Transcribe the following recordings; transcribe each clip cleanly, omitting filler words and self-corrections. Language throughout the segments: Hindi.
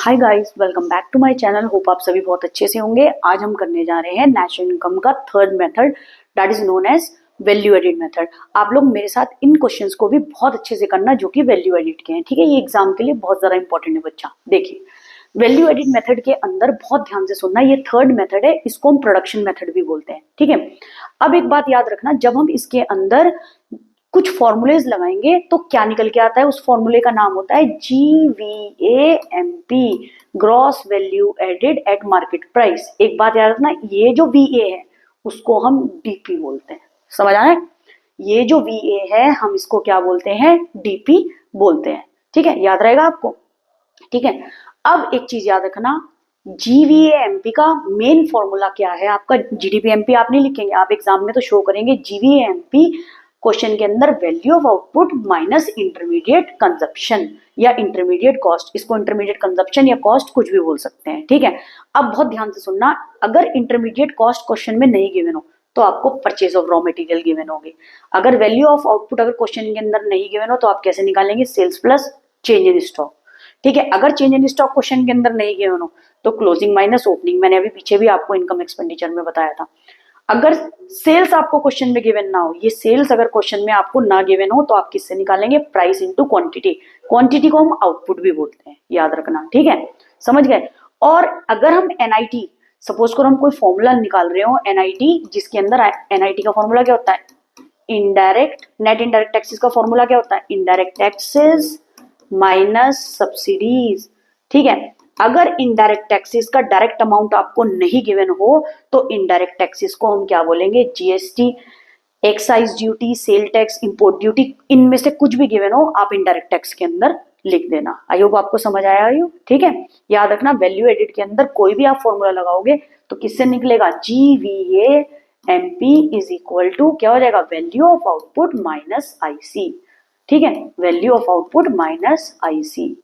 Hi guys, welcome back to my channel. Hope आप सभी बहुत अच्छे से होंगे। आज हम करने जा रहे हैं नेशनल इनकम का third method, that is known as value added method. आप लोग मेरे साथ इन क्वेश्चंस को भी बहुत अच्छे से करना जो कि वैल्यू एडिड के हैं, ठीक है। ये एग्जाम के लिए बहुत ज्यादा इंपॉर्टेंट है बच्चा। देखिए, वैल्यू एडिड मेथड के अंदर बहुत ध्यान से सुनना, ये थर्ड मेथड है, इसको हम प्रोडक्शन मेथड भी बोलते हैं, ठीक है। अब एक बात याद रखना, जब हम इसके अंदर कुछ फॉर्मूलेज लगाएंगे तो क्या निकल के आता है, उस फॉर्मूले का नाम होता है GVAMP, gross value added at market price. एक बात याद रखना, ये जो VA है उसको हम DP बोलते हैं, समझ आए। ये जो VA है हम इसको क्या बोलते हैं, DP बोलते हैं, ठीक है। याद रहेगा आपको, ठीक है। अब एक चीज याद रखना, GVAMP का मेन फॉर्मूला क्या है आपका। GDPMP आप नहीं लिखेंगे, आप एग्जाम में तो शो करेंगे GVAMP क्वेश्चन के अंदर value of output minus intermediate consumption या इंटरमीडिएट कॉस्ट। इसको इंटरमीडिएट कंजप्शन या कॉस्ट कुछ भी बोल सकते हैं, ठीक है। अब बहुत ध्यान से सुनना, अगर इंटरमीडिएट कॉस्ट क्वेश्चन में नहीं गिवन हो तो आपको purchase of raw material given होगी। अगर वैल्यू ऑफ आउटपुट अगर क्वेश्चन के अंदर नहीं गिवन हो तो आप कैसे निकालेंगे, sales plus change in stock, ठीक है। अगर चेंज इन स्टॉक क्वेश्चन के अंदर नहीं गिवन हो तो क्लोजिंग माइनस ओपनिंग, मैंने अभी पीछे भी आपको इनकम एक्सपेंडिचर में बताया था। अगर सेल्स आपको क्वेश्चन में गिवन ना हो, ये सेल्स अगर क्वेश्चन में आपको ना गिवन हो तो आप किससे निकालेंगे, प्राइस इनटू क्वांटिटी। क्वांटिटी को हम आउटपुट भी बोलते हैं, याद रखना, ठीक है, समझ गए। और अगर हम NIT, सपोज करो हम कोई फॉर्मूला निकाल रहे हो NIT, जिसके अंदर NIT का फॉर्मूला क्या होता है, इनडायरेक्ट नेट इनडायरेक्ट टैक्सेस का फॉर्मूला क्या होता है, इनडायरेक्ट टैक्सेस माइनस सब्सिडीज, ठीक है। अगर इनडायरेक्ट टैक्सेस का डायरेक्ट अमाउंट आपको नहीं गिवन हो तो इनडायरेक्ट टैक्सेस को हम क्या बोलेंगे, GST, excise duty, sale tax, import duty. इनमें से कुछ भी गिवन हो आप इनडायरेक्ट टैक्स के अंदर लिख देना। आई होप आपको समझ आया हो, ठीक है। याद रखना, वैल्यू एडिड के अंदर कोई भी आप फॉर्मूला लगाओगे तो किससे निकलेगा, GVAMP इज इक्वल टू क्या हो जाएगा, value of output minus IC, ठीक है। Value of output minus IC,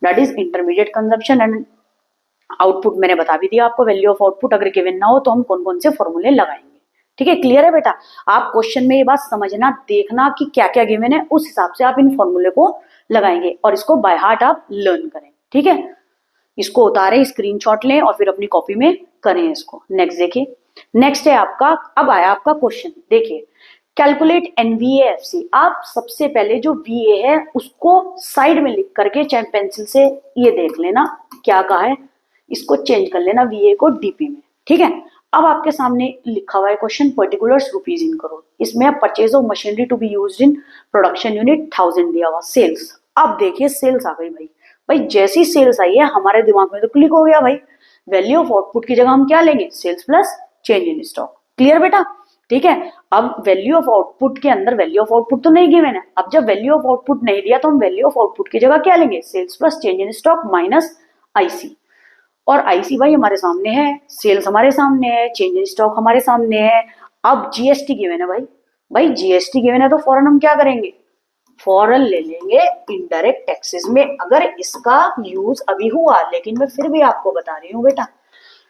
that is intermediate consumption and output. मैंने बता भी दिया आपको, वैल्यू ऑफ आउटपुट अगर गिवन ना हो तो हम कौन कौन से फॉर्मूले लगाएंगे, ठीक है। क्लियर है बेटा, आप क्वेश्चन में ये बात समझना, देखना कि क्या क्या गिवन है, उस हिसाब से आप इन फॉर्मूले को लगाएंगे और इसको बाय हार्ट आप लर्न करें, ठीक है। इसको उतारें, स्क्रीनशॉट लें और फिर अपनी कॉपी में करें इसको। नेक्स्ट देखिए, नेक्स्ट है आपका, अब आया आपका क्वेश्चन, देखिए, कैलकुलेट NVAFC। आप सबसे पहले जो VA है उसको साइड में लिख करके चाहे पेंसिल से ये देख लेना क्या कहा है, इसको चेंज कर लेना VA को DP में, ठीक है। अब आपके सामने लिखा हुआ है question, particulars rupees in crore. इसमें purchase of machinery to be used in production unit 1000 दिया हुआ, सेल्स। अब देखिए सेल्स आ गई भाई, जैसी सेल्स आई है हमारे दिमाग में तो क्लिक हो गया भाई, वैल्यू ऑफ आउटपुट की जगह हम क्या लेंगे, sales plus change in stock. Clear बेटा, ठीक है। अब वैल्यू ऑफ आउटपुट के अंदर वैल्यू ऑफ आउटपुट तो नहीं गिवन है, अब जब वैल्यू ऑफ आउटपुट नहीं दिया तो हम वैल्यू ऑफ आउटपुट की जगह क्या लेंगे, sales plus change in stock minus IC। और IC भाई हमारे सामने है, सेल्स हमारे सामने है, चेंज इन स्टॉक हमारे सामने है। अब GST गिवन है भाई GST गिवन है तो फौरन हम क्या करेंगे, फौरन ले लेंगे इनडायरेक्ट टैक्सेस में, अगर इसका यूज अभी हुआ। लेकिन मैं फिर भी आपको बता रही हूँ बेटा,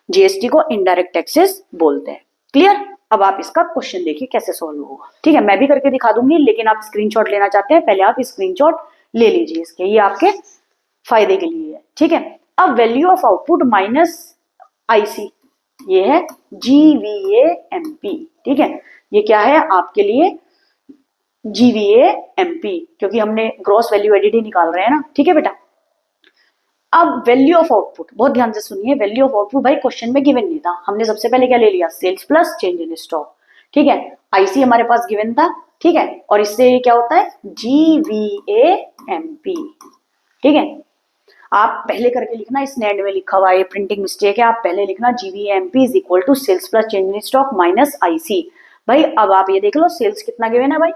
GST को इनडायरेक्ट टैक्सेस बोलते हैं। क्लियर, अब आप इसका क्वेश्चन देखिए कैसे सॉल्व होगा, ठीक है। मैं भी करके दिखा दूंगी, लेकिन आप स्क्रीनशॉट लेना चाहते हैं पहले आप स्क्रीनशॉट ले लीजिए इसके, ये आपके फायदे के लिए है, ठीक है। अब value of output minus IC, ये है GVAMP, ठीक है। ये क्या है आपके लिए, GVAMP, क्योंकि हमने ग्रॉस वैल्यू एडिड ही निकाल रहे हैं ना, ठीक है बेटा। अब वैल्यू ऑफ आउटपुट बहुत ध्यान से सुनिए, वैल्यू ऑफ आउटपुट भाई क्वेश्चन में गिवन नहीं था, हमने सबसे पहले क्या ले लिया, sales plus change in stock, ठीक है। IC हमारे पास गिवन था, ठीक है, और इससे क्या होता है, GVAMP, ठीक है। आप पहले करके लिखना, इस एंड में लिखा हुआ है, प्रिंटिंग मिस्टेक है, आप पहले लिखना GVAMP is equal to sales plus change in stock minus IC। भाई अब आप ये देख लो, सेल्स कितना गिवन है भाई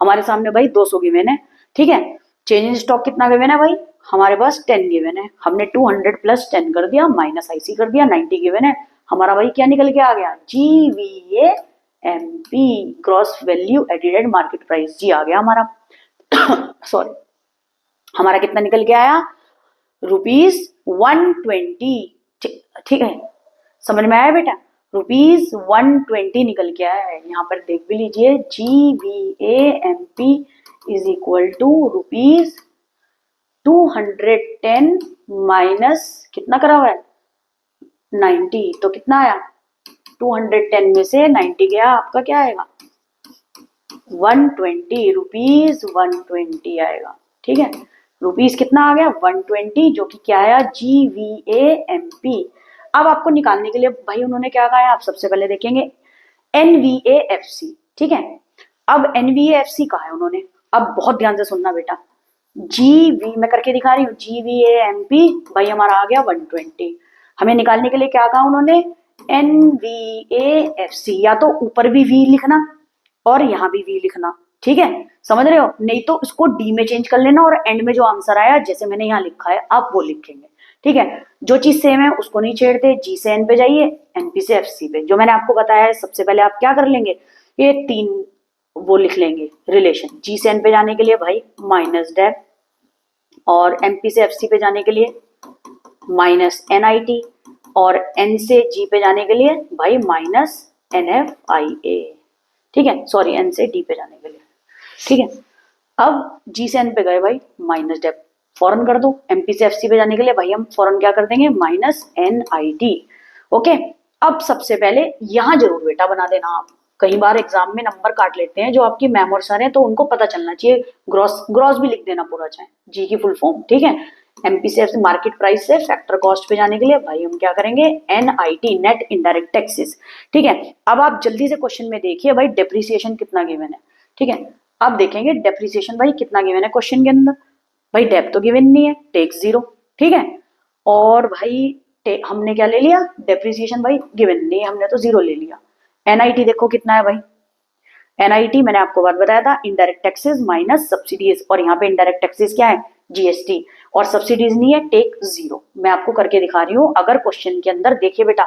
हमारे सामने, भाई 200 गिवन है, ठीक है। चेंज इन स्टॉक कितना गिवन है भाई हमारे पास 10 गिवन है, हमने 200 प्लस 10 कर दिया माइनस IC कर दिया, 90 गिवन है हमारा। भाई क्या निकल के आ गया, GVAMP, gross value added market price, G आ गया हमारा सॉरी, हमारा कितना निकल के आया, ₹120, ठीक है। समझ में आया बेटा, ₹120 निकल के आया है। यहाँ पर देख भी लीजिए, GVAMP is equal to ₹210 minus कितना करा हुआ है 90, तो कितना आया 210 में से 90 गया, आपका क्या आएगा 120 रुपीज, 120 आएगा। ठीक है, रुपीज कितना आ गया 120, जो कि क्या आया GVAMP। अब आपको निकालने के लिए भाई उन्होंने क्या कहा है, आप सबसे पहले देखेंगे NVAFC। ठीक है, अब NVAFC कहा है उन्होंने, अब बहुत ध्यान से सुनना बेटा, GV मैं करके दिखा रही हूँ, GVAMP भाई हमारा आ गया 120। हमें निकालने के लिए क्या कहा उन्होंने NVAFC, या तो ऊपर भी V लिखना और यहाँ भी V लिखना। ठीक है, समझ रहे हो, नहीं तो इसको D में चेंज कर लेना और एंड में जो आंसर आया जैसे मैंने यहाँ लिखा है आप वो लिखेंगे। ठीक है, जो चीज सेम है उसको नहीं छेड़ते, G से N पे जाइए, NP से FC पे। जो मैंने आपको बताया है सबसे पहले आप क्या कर लेंगे, ये 3 वो लिख लेंगे रिलेशन। G से N पे जाने के लिए भाई माइनस डेप, और MP से FC पे जाने के लिए माइनस NIT, और N से G पे जाने के लिए भाई माइनस NFIA। ठीक है, सॉरी N से D पे जाने के लिए। ठीक है, अब G से N पे गए भाई माइनस डेप फौरन कर दो, MP से FC पे जाने के लिए भाई हम फौरन क्या कर देंगे माइनस NIT। ओके, अब सबसे पहले यहां जरूर बेटा बना देना आप, कई बार एग्जाम में नंबर काट लेते हैं जो आपकी मैम और सर हैं, तो उनको पता चलना चाहिए, ग्रॉस ग्रॉस भी लिख देना पूरा चाहे, जी की फुल फॉर्म। ठीक है, एमपी से मार्केट प्राइस से फैक्टर कॉस्ट पे जाने के लिए भाई हम क्या करेंगे NIT, नेट इनडायरेक्ट टैक्सेस। ठीक है, अब आप जल्दी से क्वेश्चन में देखिए भाई डेप्रिसिएशन कितना गिवन है। ठीक है, अब देखेंगे डेप्रिसिएशन भाई कितना गिवन है क्वेश्चन के अंदर, भाई डेप तो गिवन नहीं है, टेक्स 0। ठीक है, और भाई हमने क्या ले लिया डेप्रिसिएशन भाई गिवन नहीं है, हमने तो 0 ले लिया। NIT देखो कितना है भाई, NIT मैंने आपको बात बताया था इनडायरेक्ट टैक्सेस माइनस सब्सिडीज, और यहाँ पे इनडायरेक्ट टैक्सेस क्या है GST, और सब्सिडीज नहीं है टेक 0। मैं आपको करके दिखा रही हूँ, अगर क्वेश्चन के अंदर देखिए बेटा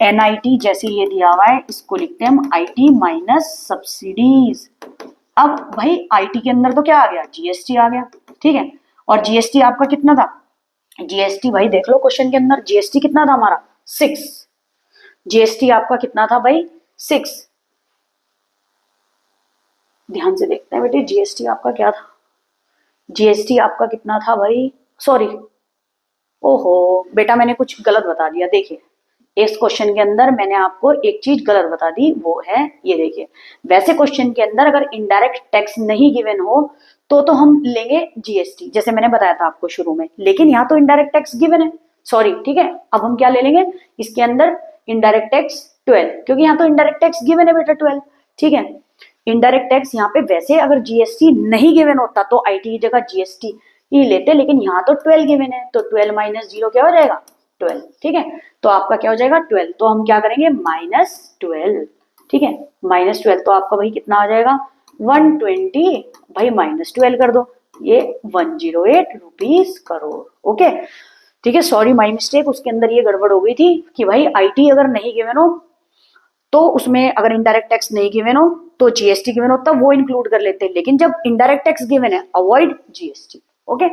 NIT जैसे ये दिया हुआ है इसको लिखते हैं हम IT माइनस सब्सिडीज। अब भाई IT के अंदर तो क्या आ गया GST आ गया। ठीक है, और GST आपका कितना था, GST भाई देख लो क्वेश्चन के अंदर GST कितना था हमारा 6, GST आपका कितना था भाई 6। ध्यान से देखते हैं बेटे GST आपका क्या था, GST आपका कितना था भाई, सॉरी ओहो बेटा मैंने कुछ गलत बता दिया। देखिए इस क्वेश्चन के अंदर मैंने आपको एक चीज गलत बता दी, वो है ये देखिए, वैसे क्वेश्चन के अंदर अगर इनडायरेक्ट टैक्स नहीं गिवन हो तो हम लेंगे GST जैसे मैंने बताया था आपको शुरू में, लेकिन यहाँ तो इनडायरेक्ट टैक्स गिवन है, सॉरी। ठीक है, अब हम क्या ले लेंगे इसके अंदर इनडायरेक्ट टैक्स 12, क्योंकि यहाँ तो इनडायरेक्ट टैक्स गिवन है बेटा 12। ठीक है, इनडायरेक्ट टैक्स यहाँ पे वैसे अगर GST नहीं गिवन होता तो IT की जगह GST ही लेते, लेकिन यहाँ तो 12 गिवन है, तो 12 माइनस 0 क्या हो जाएगा 12। ठीक है, तो आपका क्या हो जाएगा 12, तो हम क्या करेंगे -12। ठीक है, -12 तो आपका भाई कितना आ जाएगा 120, भाई -12 कर दो, ये 108 रुपीज करोड़। ओके, ठीक है, सॉरी माई मिस्टेक, उसके अंदर ये गड़बड़ हो गई थी कि भाई IT अगर नहीं गिवन हो तो उसमें अगर इनडायरेक्ट टैक्स नहीं गिवन हो तो GST गिवन होता वो इंक्लूड कर लेते, लेकिन जब इनडायरेक्ट टैक्स गिवन है अवॉइड GST। ओके,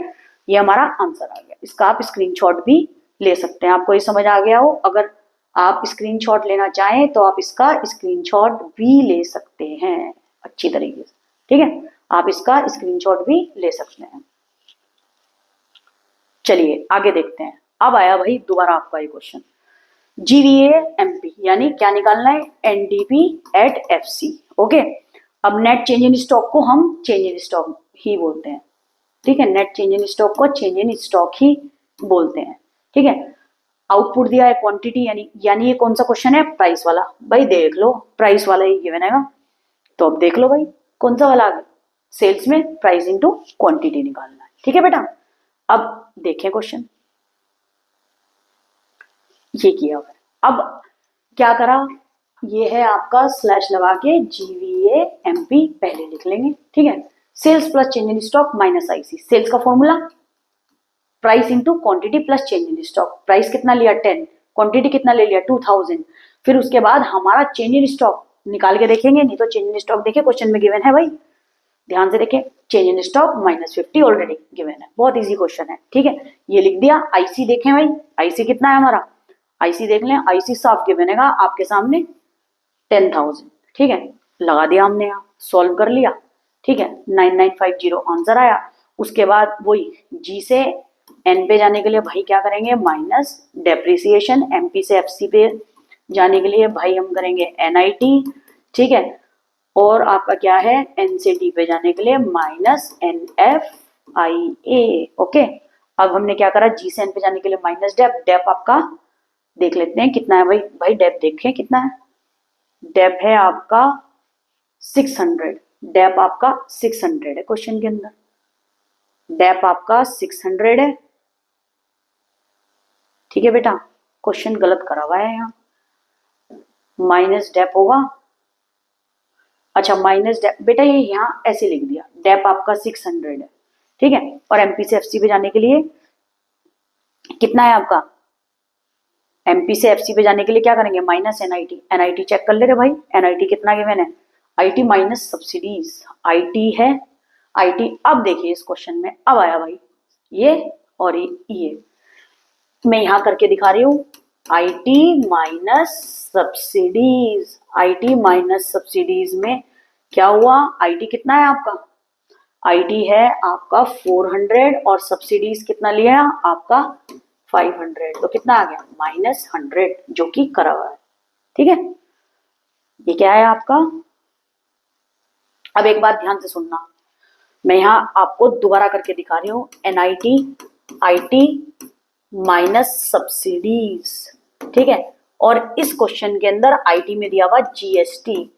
ये हमारा आंसर आ गया, इसका आप स्क्रीनशॉट भी ले सकते हैं। आपको ये समझ आ गया हो, अगर आप स्क्रीनशॉट लेना चाहें तो आप इसका स्क्रीनशॉट भी ले सकते हैं अच्छी तरीके से। ठीक है, आप इसका स्क्रीनशॉट भी ले सकते हैं। चलिए आगे देखते हैं, अब आया भाई दोबारा आपका ये क्वेश्चन GVAMP, यानी क्या निकालना है NDP एट FC। ओके, अब नेट चेंज इन स्टॉक को हम चेंज इन स्टॉक ही बोलते हैं। ठीक है, नेट चेंज इन स्टॉक को चेंज इन स्टॉक ही बोलते हैं। ठीक है, आउटपुट दिया है क्वांटिटी, यानी ये कौन सा क्वेश्चन है प्राइस वाला, भाई देख लो प्राइस वाला ही गिवन है, तो अब देख लो भाई कौन सा वाला आ गया, सेल्स में प्राइस इनटू क्वांटिटी निकालना है। ठीक है बेटा, अब देखें क्वेश्चन, ये किया हुआ। अब क्या करा, ये है आपका स्लैश लगा के GVAMP पहले लिख लेंगे। ठीक है, sales plus change in stock minus IC, sales का formula price into quantity plus change in stock, price कितना लिया 10, क्वांटिटी कितना ले लिया 2000, फिर उसके बाद हमारा चेंज इन स्टॉक निकाल के देखेंगे, नहीं तो चेंज इन स्टॉक देखिए क्वेश्चन में गिवन है भाई, ध्यान से देखें change in stock -50 already given है, बहुत इजी क्वेश्चन है। ठीक है, ये लिख दिया। IC देखें भाई, IC कितना है हमारा, IC देख लें, IC साफ गिवन है आपके सामने 10,000। ठीक है, लगा दिया हमने, यहाँ सॉल्व कर लिया। ठीक है, 9950 आंसर आया। उसके बाद वही G से एन पे जाने के लिए भाई क्या करेंगे, माइनस डेप्रिसिएशन, एमपी से एफसी पे जाने के लिए भाई हम करेंगे एनआईटी, ठीक है। और आपका क्या है, एन से डी पे जाने के लिए माइनस एनएफआईए, ओके। अब हमने क्या करा, जी से एन पे जाने के लिए माइनस डेप, डेप आपका देख लेते हैं कितना है भाई, भाई डेप देखें कितना है, डेप है आपका 600, डेप आपका 600 है क्वेश्चन के अंदर, डेप आपका 600 है, ठीक है बेटा। क्वेश्चन गलत करा हुआ है यहाँ, माइनस डेप होगा, अच्छा माइनस डेप बेटा ये यहाँ ऐसे लिख दिया, डेप आपका 600 है, ठीक है। और एमपी से एफसी पे जाने के लिए कितना है आपका, एमपी से एफसी पे जाने के लिए क्या करेंगे, माइनस एनआईटी, एनआईटी चेक कर ले रहे भाई, एनआईटी कितना गिवन है, आईटी माइनस सब्सिडीज, आईटी है, आईटी अब देखिए इस क्वेश्चन में अब आया भाई ये और ये मैं यहां करके दिखा रही हूं, IT minus subsidies, IT minus subsidies में क्या हुआ, आईटी कितना है आपका, आईटी है आपका 400 और सब्सिडीज कितना लिया आपका 500, तो कितना आ गया -100 जो कि करा हुआ है, ठीक है। ये क्या है आपका, अब एक बात ध्यान से सुनना, मैं यहां आपको दोबारा करके दिखा रही हूं, एनआईटी आईटी माइनस सब्सिडीज, ठीक है। और इस क्वेश्चन के अंदर आईटी में दिया हुआ जीएसटी,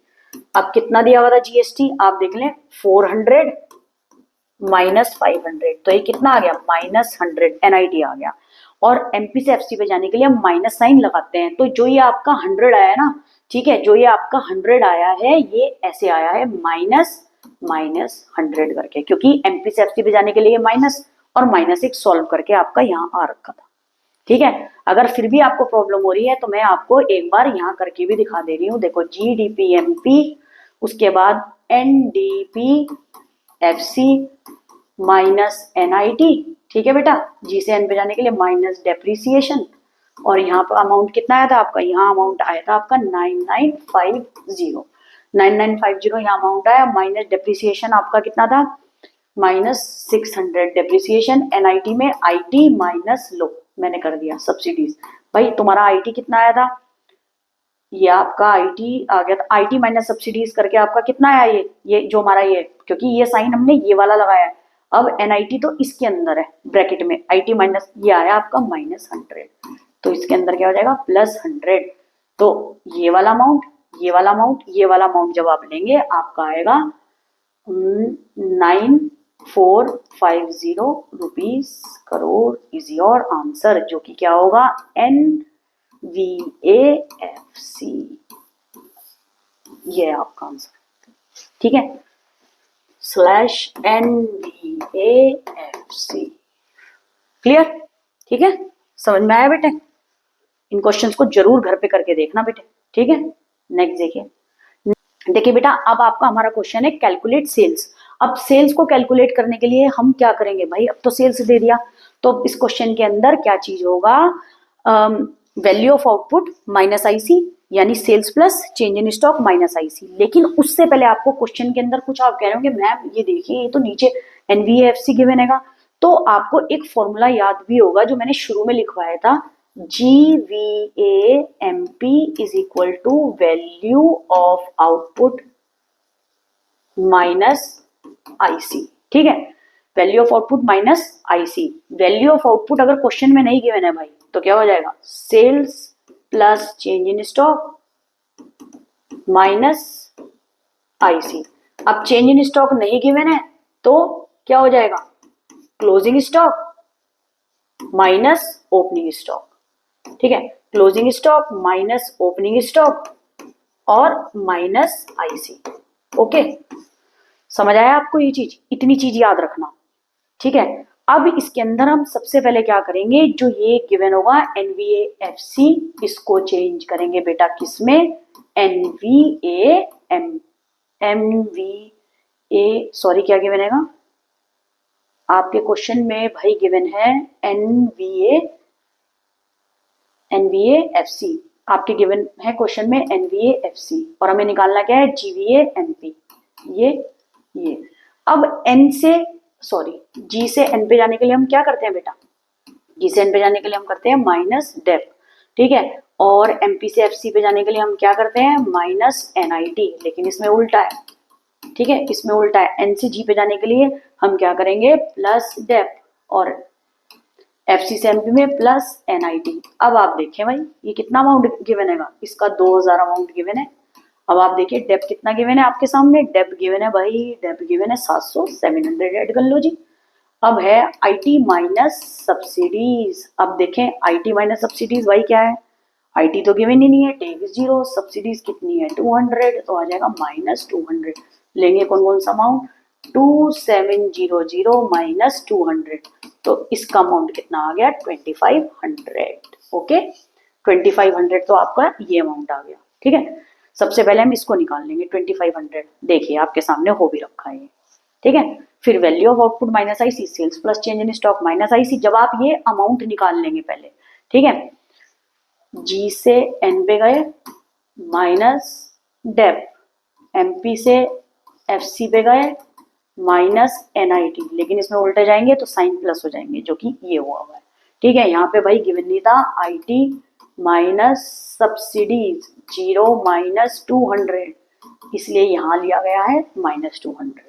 अब कितना दिया हुआ था जीएसटी आप देख लें, 400 माइनस 500, तो ये कितना आ गया -100 एनआईटी आ गया। और एमपी से एफसी पे जाने के लिए हम माइनस साइन लगाते हैं, तो जो ये आपका 100 आया है ना, ठीक है, जो ये आपका 100 आया है ये ऐसे आया है माइनस 100 करके, क्योंकि एमपी से एफसी पे जाने के लिए माइनस और माइनस एक सॉल्व करके आपका यहाँ आ रखा था, ठीक है। अगर फिर भी आपको प्रॉब्लम हो रही है तो मैं आपको एक बार यहाँ करके भी दिखा दे रही हूँ, देखो जीडीपी एमपी, उसके बाद एनडीपी एफसी माइनस एनआईटी, ठीक है बेटा, जी से एन पे जाने के लिए माइनस डेप्रिसिएशन, और यहाँ पर अमाउंट कितना आया था आपका, यहाँ अमाउंट आया था आपका 9950 यहाँ अमाउंट आया, माइनस डेप्रिसिएशन आपका कितना था -600 डेप्रिसिएशन, एनआईटी में आईटी माइनस लो मैंने कर दिया सब्सिडीज, भाई तुम्हारा आईटी कितना आया था, ये आपका आईटी आ गया था, आईटी माइनस सब्सिडीज करके आपका कितना आया, ये जो हमारा ये, क्योंकि ये साइन हमने ये वाला लगाया है, अब एनआईटी तो इसके अंदर है ब्रैकेट में, आईटी माइनस ये आया आपका -100, तो इसके अंदर क्या हो जाएगा +100, तो ये वाला अमाउंट, ये वाला अमाउंट, ये वाला अमाउंट जब आप लेंगे आपका आएगा 9450 rupees crore is your answer, जो कि क्या होगा NVAFC, ये है आपका आंसर, ठीक है, /NVAFC, क्लियर, ठीक है, समझ में आया बेटे, इन क्वेश्चंस को जरूर घर पे करके देखना बेटे, ठीक है। नेक्स्ट देखिए बेटा, अब आपका हमारा क्वेश्चन है कैलकुलेट सेल्स। अब सेल्स को कैलकुलेट करने के लिए हम क्या करेंगे भाई, अब तो सेल्स दे दिया, तो इस क्वेश्चन के अंदर क्या चीज होगा, value of output minus IC, यानी sales plus change in stock minus IC. लेकिन उससे पहले आपको क्वेश्चन के अंदर कुछ आप कह रहे होंगे मैम ये देखिए ये तो नीचे एनवीएफसी गिवन है, तो आपको एक फॉर्मूला याद भी होगा जो मैंने शुरू में लिखवाया था, GVAMP is equal to value of output minus IC, ठीक है, value of output minus IC. Value of output अगर क्वेश्चन में नहीं गिवन है भाई तो क्या हो जाएगा, sales plus change in stock minus IC. अब चेंज इन स्टॉक नहीं गिवन है तो क्या हो जाएगा, closing stock minus opening stock, ठीक है, closing stock minus opening stock और माइनस आईसी, ओके, समझ आया आपको ये चीज, इतनी चीज याद रखना, ठीक है। अब इसके अंदर हम सबसे पहले क्या करेंगे, जो ये गिवन होगा NVAFC, इसको चेंज करेंगे बेटा किसमें, सॉरी क्या गिवन है आपके क्वेश्चन में भाई गिवन है NVAFC, आपके गिवन है क्वेश्चन में NVAFC, और हमें निकालना क्या है GVAMP, ये अब G से N पे जाने के लिए हम क्या करते हैं बेटा, जी से एन पे जाने के लिए हम करते हैं माइनस डेप, ठीक है। और एमपी से एफसी पे जाने के लिए हम क्या करते हैं, माइनस एनआईटी, लेकिन इसमें उल्टा है, ठीक है, इसमें उल्टा है। एन से जी पे जाने के लिए हम क्या करेंगे, प्लस डेप, और एफसी से एमपी में प्लस एनआईटी। अब आप देखें भाई ये कितना अमाउंट गिवन है, इसका 2000 अमाउंट गिवन है। अब आप देखिए डेप कितना गिवन है आपके सामने, डेप गिवन है भाई, डेप गिवन है 700, 700 ऐड कर लो जी। अब है आईटी माइनस सब्सिडीज। अब देखें आईटी माइनस सब्सिडीज भाई क्या है, आईटी तो गिवन ही नहीं है, टेक इज 0, सब्सिडीज कितनी है 200, तो आ जाएगा माइनस 200। लेंगे कौन कौन सा अमाउंट, 2700 माइनस 200, तो इसका अमाउंट कितना आ गया 2500। ओके 2500 तो आपका ये अमाउंट आ गया, ठीक है। सबसे पहले हम इसको निकाल लेंगे 2500, देखिए आपके सामने हो भी रखा है, ठीक है। फिर value of output minus IC, sales plus change in stock minus IC. जब आप ये अमाउंट निकाल लेंगे पहले, ठीक है, जी से एन पे गए माइनस डेप, एमपी से एफसी पे गए माइनस एनआईटी, लेकिन इसमें उल्टे जाएंगे तो साइन प्लस हो जाएंगे, जो कि ये हुआ है, ठीक है। यहाँ पे भाई गिवन नहीं था, आईटी माइनस सब्सिडीज 0 माइनस 200, इसलिए यहां लिया गया है माइनस 200,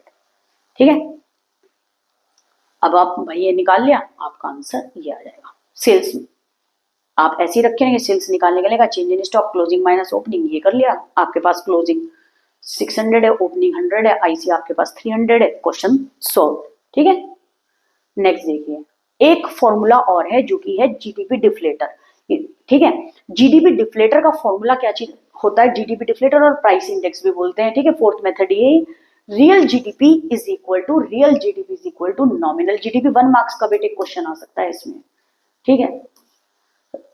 ठीक है। अब आप भाई ये निकाल लिया, आपका आंसर ये आ जाएगा। सेल्स आप ऐसे ही रखेंगे, सेल्स निकालने के लिए change in stock closing minus opening, ये कर लिया, आपके पास क्लोजिंग 600 है, ओपनिंग 100 है, आईसी आपके पास 300 है, क्वेश्चन सॉल्व, ठीक है। नेक्स्ट देखिए, एक फॉर्मूला और है जो कि है जीडीपी डिफ्लेटर, ठीक है। जीडीपी डिफ्लेटर का फॉर्मूला क्या चीज होता है, जीडीपी डिफ्लेटर और प्राइस इंडेक्स भी बोलते हैं, ठीक है। फोर्थ मेथड ये real GDP is equal to nominal GDP. 1 marks का बेटे क्वेश्चन आ सकता है इसमें, ठीक है।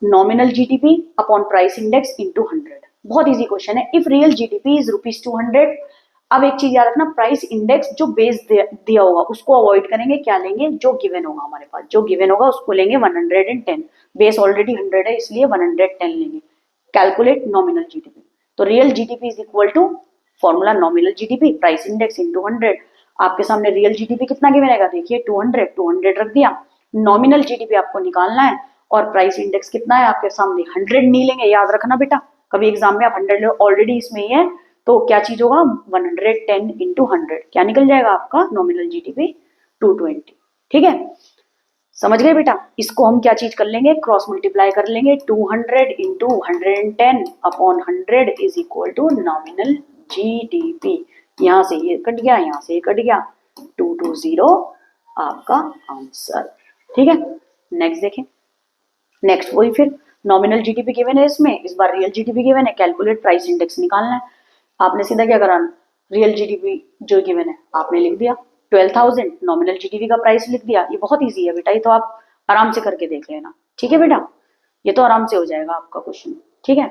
Nominal GDP upon price index into 100, बहुत इजी क्वेश्चन है। इफ रियल जीडीपी इज ₹200, अब एक चीज याद रखना, प्राइस इंडेक्स जो बेस दिया होगा उसको अवॉइड करेंगे, क्या लेंगे, जो गिवन होगा हमारे पास, जो गिवन होगा उसको लेंगे 110, बेस ऑलरेडी 100 है इसलिए 110 लेंगे। कैलकुलेट नॉमिनल जीडीपी, तो real GDP is equal to formula nominal GDP price index into 100। आपके सामने रियल जीडीपी कितना गिवन है, देखिए 200 रख दिया। नॉमिनल जीडीपी आपको निकालना है, और प्राइस इंडेक्स कितना है आपके सामने 100 नहीं लेंगे, याद रखना बेटा, कभी एग्जाम में आप 100 ले, ऑलरेडी इसमें ही है, तो क्या चीज होगा 110 इंटू 100, क्या निकल जाएगा आपका नॉमिनल जीडीपी 220, ठीक है। समझ गए बेटा, इसको हम क्या चीज कर लेंगे, क्रॉस मल्टीप्लाई कर लेंगे, 200 into 110 upon 100 is equal to nominal GDP. यहां से ये कट गया, यहां से ये कट गया, 220 आपका आंसर, ठीक है। नेक्स्ट देखें, नेक्स्ट वही फिर नॉमिनल जीडीपी गिवन है इसमें, इस बार रियल जीडीपी गिवन है, कैलकुलेट प्राइस इंडेक्स निकालना है। आपने सीधा क्या करा, रियल जीडीपी जो गिवन है आपने लिख दिया 12,000, नॉमिनल जीडीपी का प्राइस लिख दिया। ये बहुत इजी है बेटा, ये तो आप आराम से करके देख लेना, ठीक है बेटा, ये तो आराम से हो जाएगा आपका क्वेश्चन, ठीक है,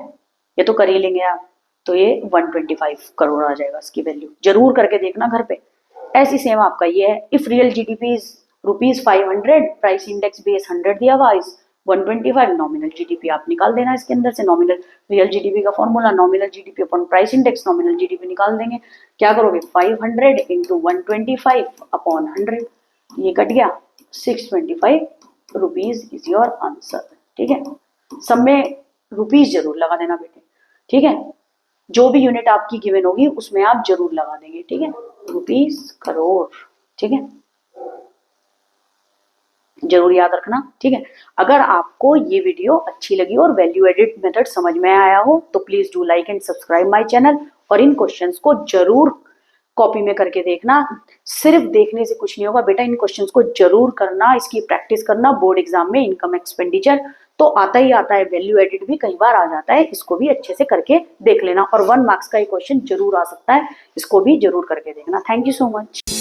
ये तो कर ही लेंगे आप। तो ये 125 करोड़ आ जाएगा इसकी वैल्यू, जरूर करके देखना घर पे। ऐसी सेम आपका ये है, if real GDP is ₹500, price index base 100 दिया हुआ इज 125, नॉमिनल जीडीपी आप निकाल देना इसके अंदर से, नॉमिनल रियल जीडीपी का formula nominal GDP upon price index, nominal GDP निकाल देंगे, क्या करोगे 500 इंटू 125 अपॉन 100, ये कट गया 625 रुपीज इज योर आंसर, ठीक है। सब में रुपीज जरूर लगा देना बेटे, ठीक है, जो भी यूनिट आपकी गिवन होगी उसमें आप जरूर लगा देंगे, ठीक है, रुपीज करोड़, ठीक है, जरूर याद रखना, ठीक है। अगर आपको ये वीडियो अच्छी लगी और वैल्यू एडिड मेथड समझ में आया हो तो please do like and subscribe my channel, और इन क्वेश्चंस को जरूर कॉपी में करके देखना, सिर्फ देखने से कुछ नहीं होगा बेटा, इन क्वेश्चंस को जरूर करना, इसकी प्रैक्टिस करना। बोर्ड एग्जाम में इनकम एक्सपेंडिचर तो आता ही आता है, वैल्यू एडिड भी कई बार आ जाता है, इसको भी अच्छे से करके देख लेना, और 1 मार्क्स का ये क्वेश्चन जरूर आ सकता है, इसको भी जरूर करके देखना। Thank you so much.